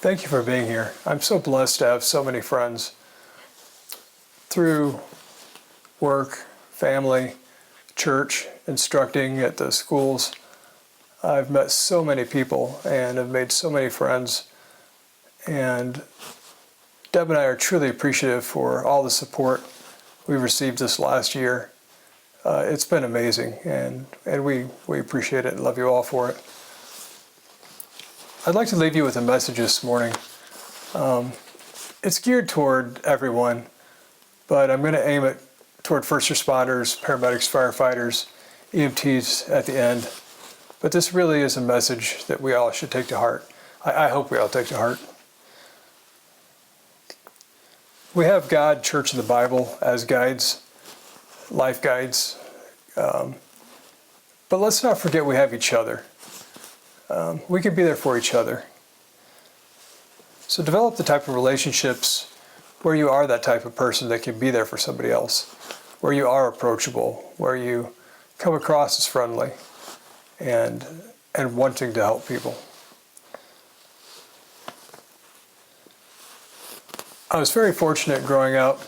Thank you for being here. I'm so blessed to have so many friends through work, family, church, instructing at the schools. I've met so many people and have made so many friends. And Deb and I are truly appreciative for all the support we've received this last year. It's been amazing, and we appreciate it and love you all for it. I'd like to leave you with a message this morning. It's geared toward everyone, but I'm going to aim it toward first responders, paramedics, firefighters, EMTs at the end. But this really is a message that we all should take to heart. I hope we all take to heart. We have God, church, and the Bible as guides, life guides. But let's not forget we have each other. We can be there for each other. So develop the type of relationships where you are that type of person that can be there for somebody else, where you are approachable, where you come across as friendly and wanting to help people. I was very fortunate growing up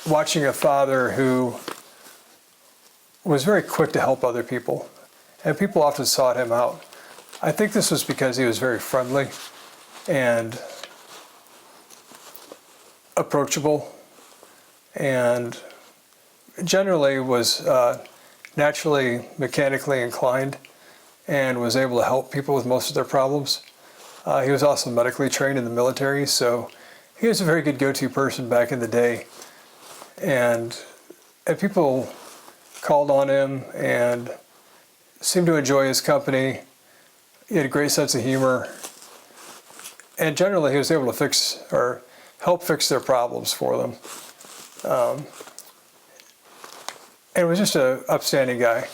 watching a father who was very quick to help other people. And people often sought him out. I think this was because he was very friendly and approachable and generally was naturally mechanically inclined and was able to help people with most of their problems. He was also medically trained in the military, so he was a very good go-to person back in the day. And people called on him and seemed to enjoy his company. He had a great sense of humor. And generally, he was able to fix or help fix their problems for them. And was just an upstanding guy.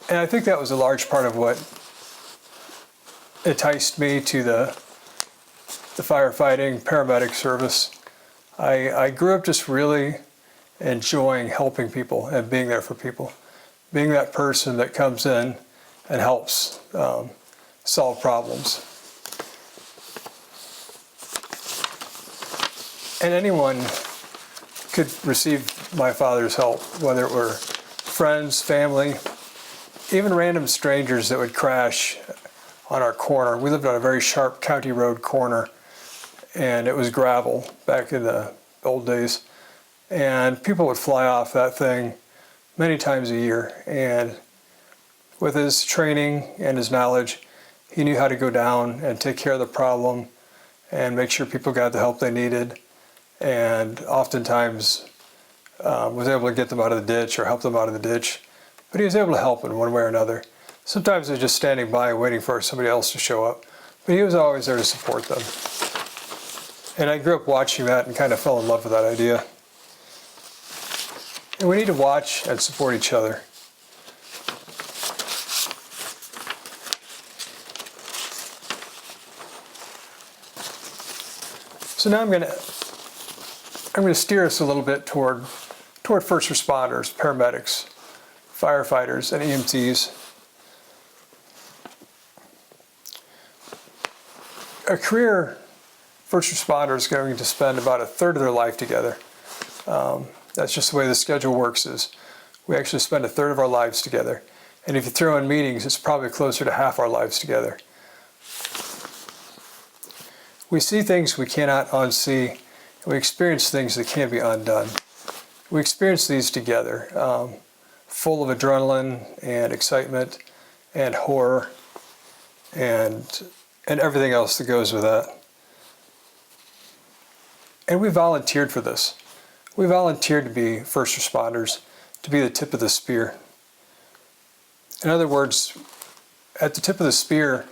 And I think that was a large part of what enticed me to the firefighting, paramedic service. I grew up just really enjoying helping people and being there for people. Being that person that comes in and helps solve problems. And anyone could receive my father's help, whether it were friends, family, even random strangers that would crash on our corner. We lived on a very sharp county road corner, and it was gravel back in the old days. And people would fly off that thing many times a year. And with his training and his knowledge, he knew how to go down and take care of the problem and make sure people got the help they needed. And oftentimes was able to get them out of the ditch or help them out of the ditch. But he was able to help in one way or another. Sometimes he was just standing by waiting for somebody else to show up. But he was always there to support them. And I grew up watching that and kind of fell in love with that idea. And we need to watch and support each other. So now I'm going to steer us a little bit toward first responders, paramedics, firefighters, and EMTs. A career first responder is going to spend about a third of their life together. That's just the way the schedule works. Is we actually spend a third of our lives together. And if you throw in meetings, it's probably closer to half our lives together. We see things we cannot unsee, and we experience things that can't be undone. We experience these together, full of adrenaline and excitement and horror and everything else that goes with that. And we volunteered for this. We volunteered to be first responders, to be the tip of the spear. In other words, at the tip of the spear,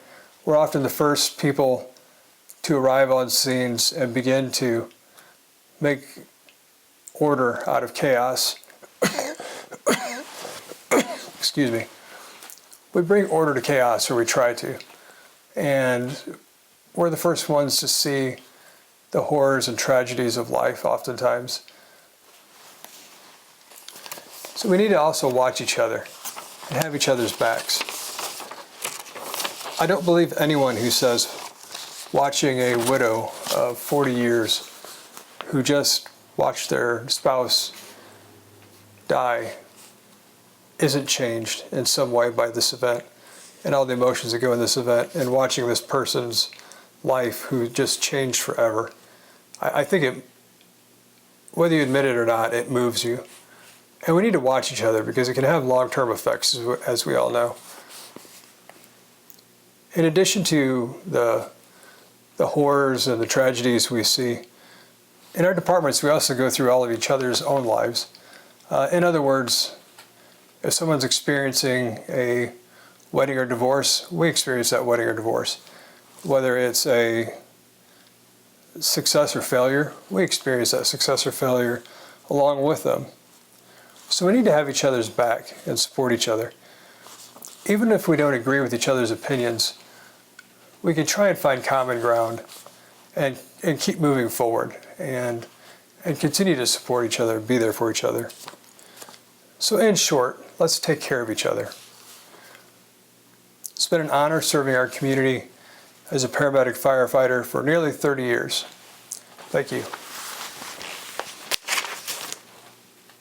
we're often the first people to arrive on scenes and begin to make order out of chaos. Excuse me. We bring order to chaos, or we try to. And we're the first ones to see the horrors and tragedies of life oftentimes. So we need to also watch each other and have each other's backs. I don't believe anyone who says watching a widow of 40 years who just watched their spouse die isn't changed in some way by this event and all the emotions that go in this event, and watching this person's life who just changed forever. I think it, whether you admit it or not, it moves you. And we need to watch each other because it can have long-term effects, as we all know. In addition to the horrors and the tragedies we see, in our departments we also go through all of each other's own lives. In other words, if someone's experiencing a wedding or divorce, we experience that wedding or divorce. Whether it's a success or failure, we experience that success or failure along with them. So we need to have each other's back and support each other. Even if we don't agree with each other's opinions, we can try and find common ground and keep moving forward and continue to support each other, be there for each other. So in short, let's take care of each other. It's been an honor serving our community as a paramedic firefighter for nearly 30 years. Thank you.